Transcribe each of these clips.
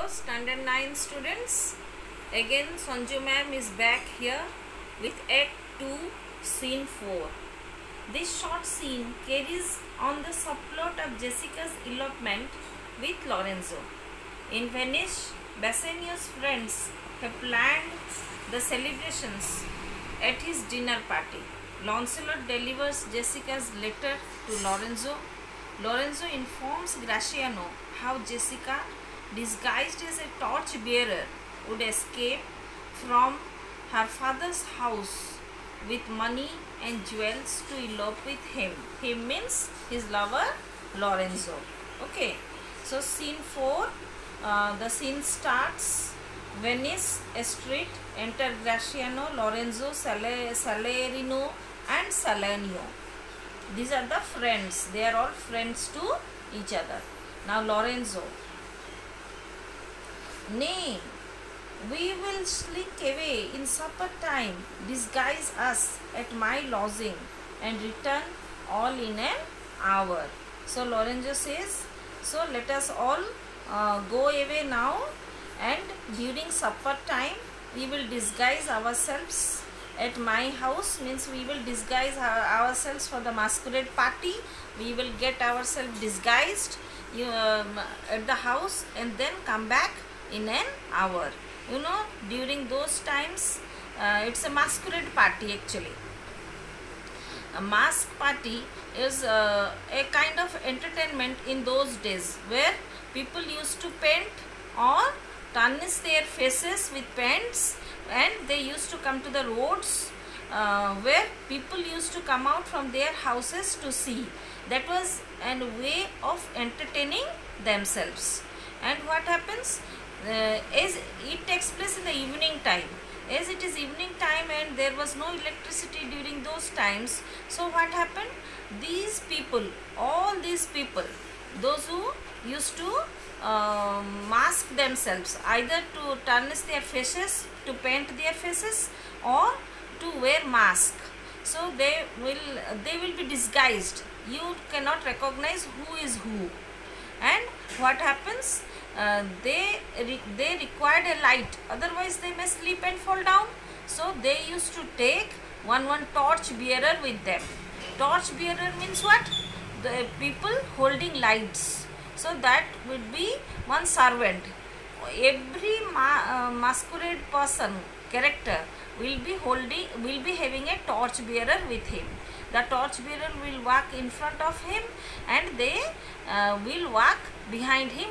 Standard 9 students. Again Sanju ma'am is back here with Act 2 Scene 4. This short scene carries on the subplot of Jessica's elopement with Lorenzo. In Venice, Bassanio's friends have planned the celebrations at his dinner party. Lancelot delivers Jessica's letter to Lorenzo. Lorenzo informs Graciano how Jessica, disguised as a torch bearer, would escape from her father's house with money and jewels to elope with him. Him means his lover Lorenzo. Okay, so scene 4, the scene starts. Venice, a street, enter Graciano, Lorenzo, Salerino and Salanio. These are the friends. They are all friends to each other. Now Lorenzo. Nay, we will slink away in supper time, disguise us at my lodging and return all in an hour. So Lorenzo says, so let us all go away now, and during supper time we will disguise ourselves at my house, means we will disguise ourselves for the masquerade party. We will get ourselves disguised at the house and then come back in an hour. You know, during those times it's a masquerade party actually. A mask party is a kind of entertainment in those days where people used to paint or tarnish their faces with paints, and they used to come to the roads where people used to come out from their houses to see. That was a way of entertaining themselves. And what happens is it takes place in the evening time. As it is evening time and there was no electricity during those times, so what happened? These people, all these people, those who used to mask themselves, either to tarnish their faces, to paint their faces, or to wear mask, so they will be disguised. You cannot recognize who is who. And what happens? They required a light, otherwise they may slip and fall down. So they used to take one torch bearer with them. Torch bearer means what? The people holding lights. So that would be one servant. Every masquerade person, character, will be having a torch bearer with him. The torch bearer will walk in front of him, and they will walk behind him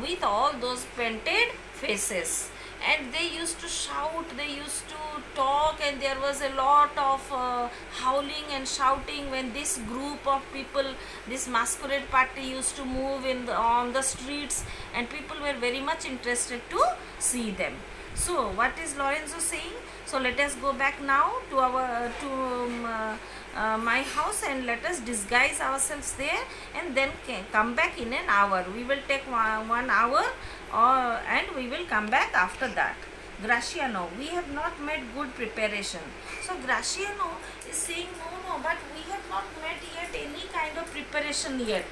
with all those painted faces. And they used to shout, they used to talk, and there was a lot of howling and shouting when this group of people, this masquerade party, used to move on the streets, and people were very much interested to see them. So what is Lorenzo saying? So let us go back now to our my house, and let us disguise ourselves there, and then come back in an hour. We will take 1 hour and we will come back after that. Graciano, we have not made good preparation. So Graciano is saying, no, but we have not made yet any kind of preparation yet.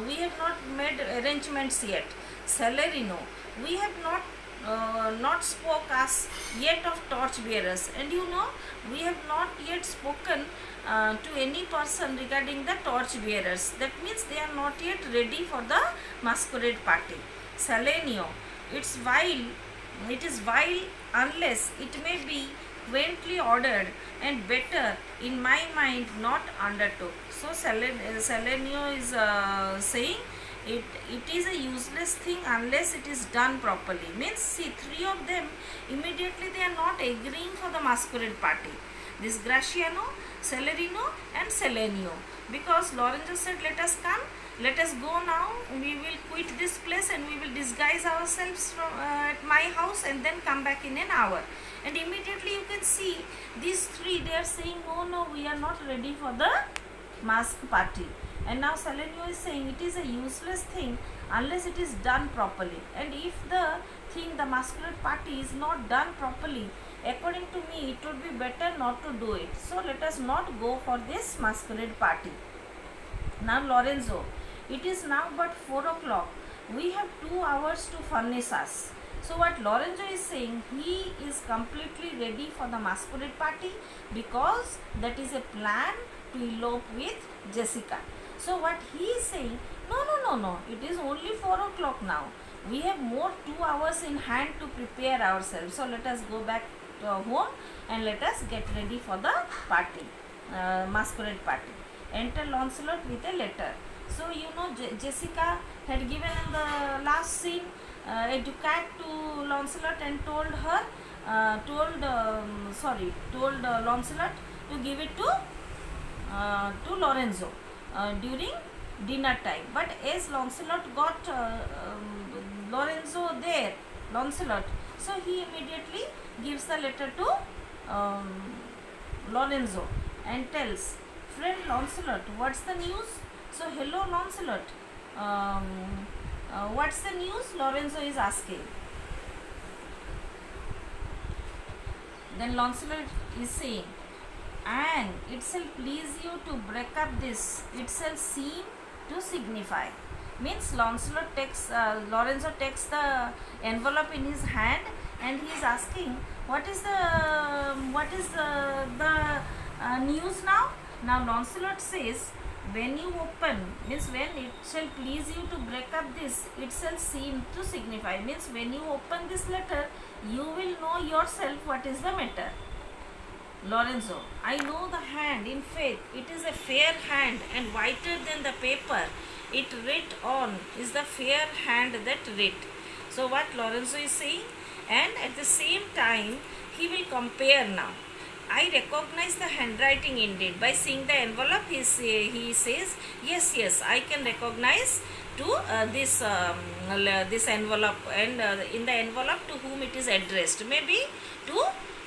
We have not made arrangements yet. Salerino, we have not spoke as yet of torch bearers, and you know, we have not yet spoken to any person regarding the torch bearers. That means they are not yet ready for the masquerade party. Salanio, it is vile unless it may be quaintly ordered, and better in my mind not undertook. So Salanio is saying it is a useless thing unless it is done properly. Means, see, 3 of them immediately they are not agreeing for the masquerade party. This Graciano, Salerino and Salanio, because Lorenzo said, let us come, let us go now, we will quit this place and we will disguise ourselves from at my house and then come back in an hour. And immediately you can see these 3, they are saying, no, we are not ready for the mask party. And now Salanio is saying it is a useless thing unless it is done properly. And if the masquerade party is not done properly, according to me, it would be better not to do it. So let us not go for this masquerade party. Now Lorenzo, it is now but 4 o'clock. we have 2 hours to furnish us. So what Lorenzo is saying, he is completely ready for the masquerade party because that is a plan to elope with Jessica. So what he is saying, no, it is only 4 o'clock now. We have more 2 hours in hand to prepare ourselves. So let us go back to our home and let us get ready for the party, masquerade party. Enter Lancelot with a letter. So you know Jessica had given in the last scene a ducat to Lancelot and told her, told Lancelot to give it to Lorenzo during dinner time. But as Lancelot got Lorenzo there, Lancelot, so he immediately gives the letter to Lorenzo and tells, friend Lancelot, what's the news? So hello Lancelot, what's the news? Lorenzo is asking. Then Lancelot is saying, and it shall please you to break up this, it shall seem to signify. Means Lancelot takes, Lorenzo takes the envelope in his hand and he is asking, what is the news now? Now Lancelot says, when you open, means when it shall please you to break up this, it shall seem to signify. Means when you open this letter, you will know yourself what is the matter. Lorenzo, I know the hand, in faith, it is a fair hand and whiter than the paper it writ on is the fair hand that writ. So what Lorenzo is saying, and at the same time he will compare now. I recognize the handwriting indeed. By seeing the envelope, he says, yes, I can recognize to this envelope, and in the envelope to whom it is addressed. Maybe to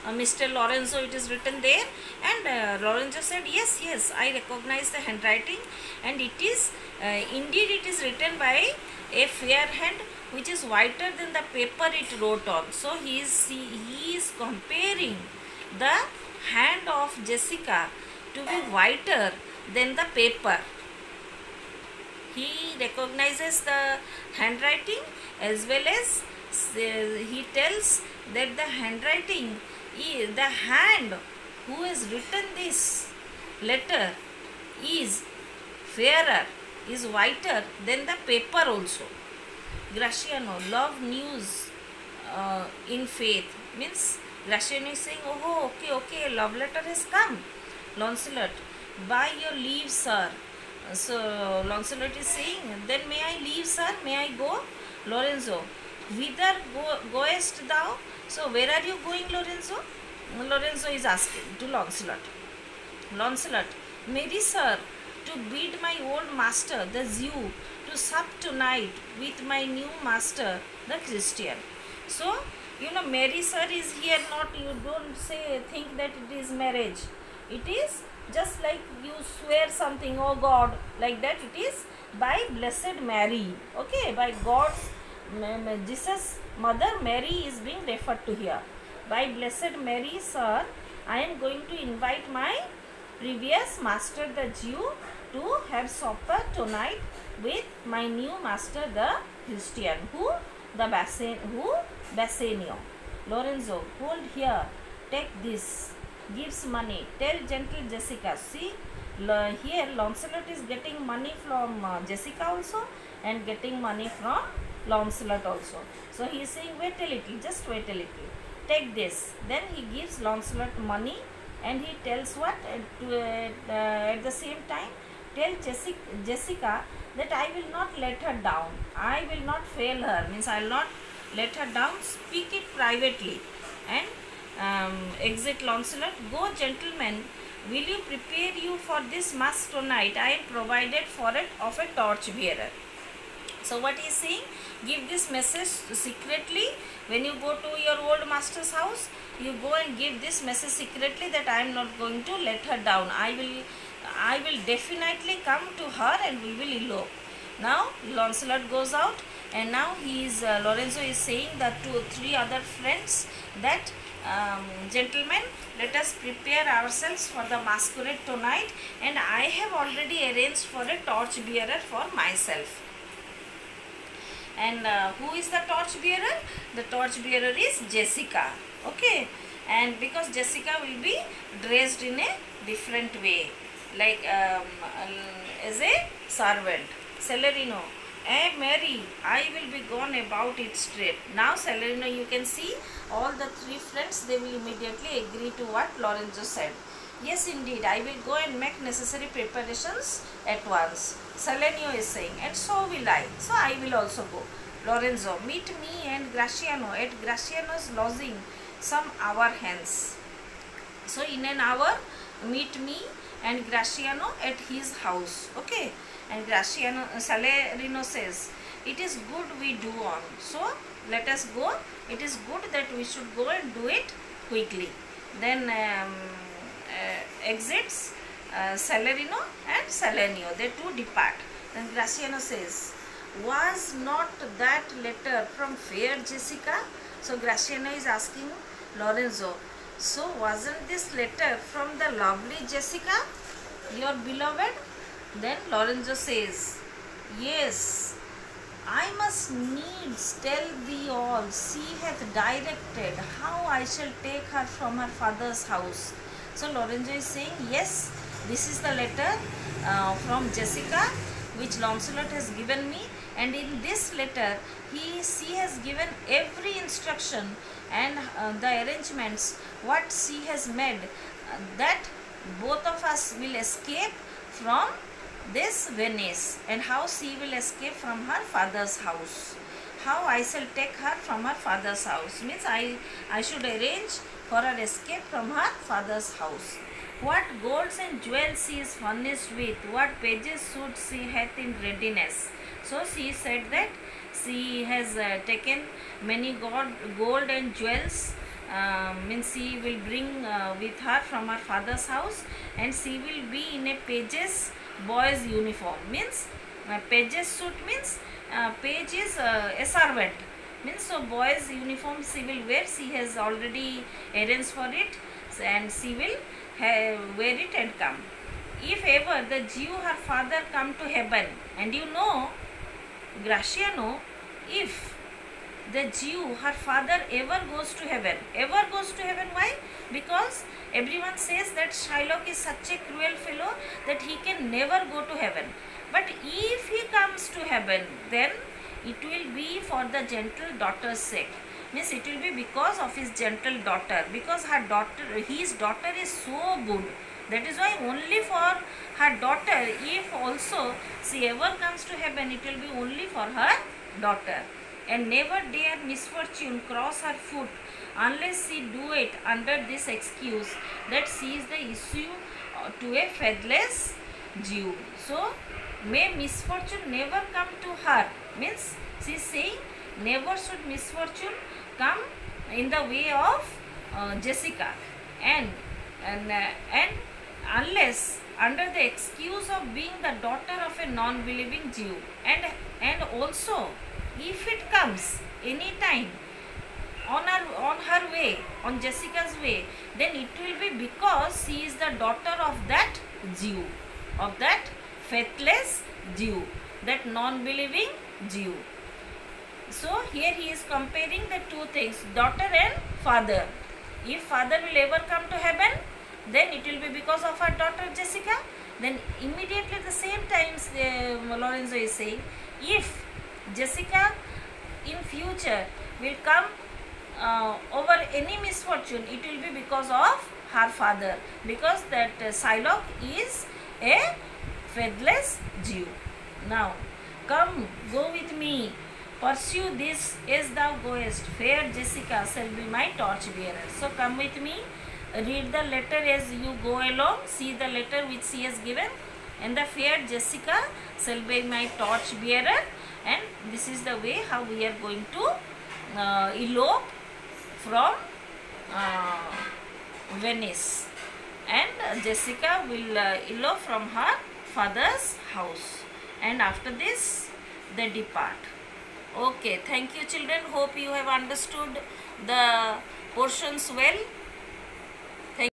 Mr. Lorenzo it is written there, and Lorenzo said, yes, I recognize the handwriting, and it is indeed it is written by a fair hand which is whiter than the paper it wrote on. So he is comparing the hand of Jessica to be whiter than the paper. He recognizes the handwriting as well as he tells that the handwriting is, the hand who has written this letter is fairer, is whiter than the paper also. Graciano, love news in faith. Means Graciano is saying, oh, okay, love letter has come. Lancelot, by your leave, sir. So Lancelot is saying, then may I leave, sir? May I go? Lorenzo, whither goest thou? So where are you going, Lorenzo? Lorenzo is asking to Lancelot. Lancelot, merry sir, to bid my old master, the Jew, to sup tonight with my new master, the Christian. So, you know, merry sir is here not, you don't think that it is marriage. It is just like you swear something, oh God, like that. It is by Blessed Mary. Okay, by God's, Jesus' mother Mary is being referred to here. By Blessed Mary, sir, I am going to invite my previous master, the Jew, to have supper tonight with my new master, the Christian, who Bassanio. Lorenzo, hold here, take this, gives money, tell gentle Jessica. See, here Lancelot is getting money from Jessica also and getting money from Lancelot also. So he is saying, wait a little, just wait a little, take this. Then he gives Lancelot money and he tells what? At the same time, tell Jessica that I will not let her down. I will not fail her. Means I will not let her down. Speak it privately. And exit Lancelot. Go, gentlemen. Will you prepare you for this mass tonight? I am provided for it of a torch bearer. So what he is saying? Give this message secretly. When you go to your old master's house, you go and give this message secretly that I am not going to let her down. I will definitely come to her and we will elope. Now Lancelot goes out, and now Lorenzo is saying that to 3 other friends that gentlemen, let us prepare ourselves for the masquerade tonight, and I have already arranged for a torch bearer for myself. And who is the torch bearer? The torch bearer is Jessica. Okay, and because Jessica will be dressed in a different way, like as a servant. Celerino, Mary, I will be gone about it straight. Now Celerino, you can see all the three friends, they will immediately agree to what Lorenzo said. Yes, indeed, I will go and make necessary preparations at once. Celenio is saying, and so will I. So I will also go. Lorenzo, meet me and Graciano at Graciano's lodging some hour hence. So in an hour, meet me and Graciano at his house. Okay. And Graciano, Celerino says, it is good we do on. So let us go. It is good that we should go and do it quickly. Then exits Celerino and Celenio. They two depart. Then Graciano says, was not that letter from fair Jessica? So Graciano is asking Lorenzo, so wasn't this letter from the lovely Jessica, your beloved? Then Lorenzo says, yes, I must needs tell thee all. She hath directed how I shall take her from her father's house. So Lorenzo is saying, yes, this is the letter from Jessica which Lancelot has given me, and in this letter she has given every instruction and the arrangements what she has made, that both of us will escape from this Venice, and how she will escape from her father's house. How I shall take her from her father's house means I should arrange for her escape from her father's house. What golds and jewels she is furnished with, what pages should she hath in readiness. So she said that she has taken many gold and jewels, means she will bring with her from her father's house, and she will be in a page's boy's uniform. Means page's suit means page is a servant, means so boy's uniform she will wear. She has already arranged for it, and she will wear it and come. If ever the Jew her father come to heaven, and you know Graciano, if the Jew her father ever goes to heaven, why? Because everyone says that Shylock is such a cruel fellow that he can never go to heaven. But if he comes to heaven, then it will be for the gentle daughter's sake. Means it will be because of his gentle daughter, because his daughter is so good. That is why only for her daughter, if also she ever comes to heaven, it will be only for her daughter. And never dare misfortune cross her foot unless she do it under this excuse that she is the issue to a faithless Jew. So may misfortune never come to her, means she is saying never should misfortune come in the way of Jessica, and unless under the excuse of being the daughter of a non-believing Jew, and also if it comes any time on her way, on Jessica's way, then it will be because she is the daughter of that Jew, of that faithless Jew, that non-believing Jew. So here he is comparing the two things, daughter and father. If father will ever come to heaven, then it will be because of her daughter Jessica. Then immediately at the same time Lorenzo is saying, if Jessica in future will come over any misfortune, it will be because of her father, because that Shylock is a faithless Jew. Now come, go with me, pursue this as thou goest, fair Jessica shall be my torch bearer. So come with me, read the letter as you go along, see the letter which she has given, and the fair Jessica shall be my torch bearer, and this is the way how we are going to elope from Venice, and Jessica will elope from her father's house, and after this they depart. Okay, thank you children, hope you have understood the portions well.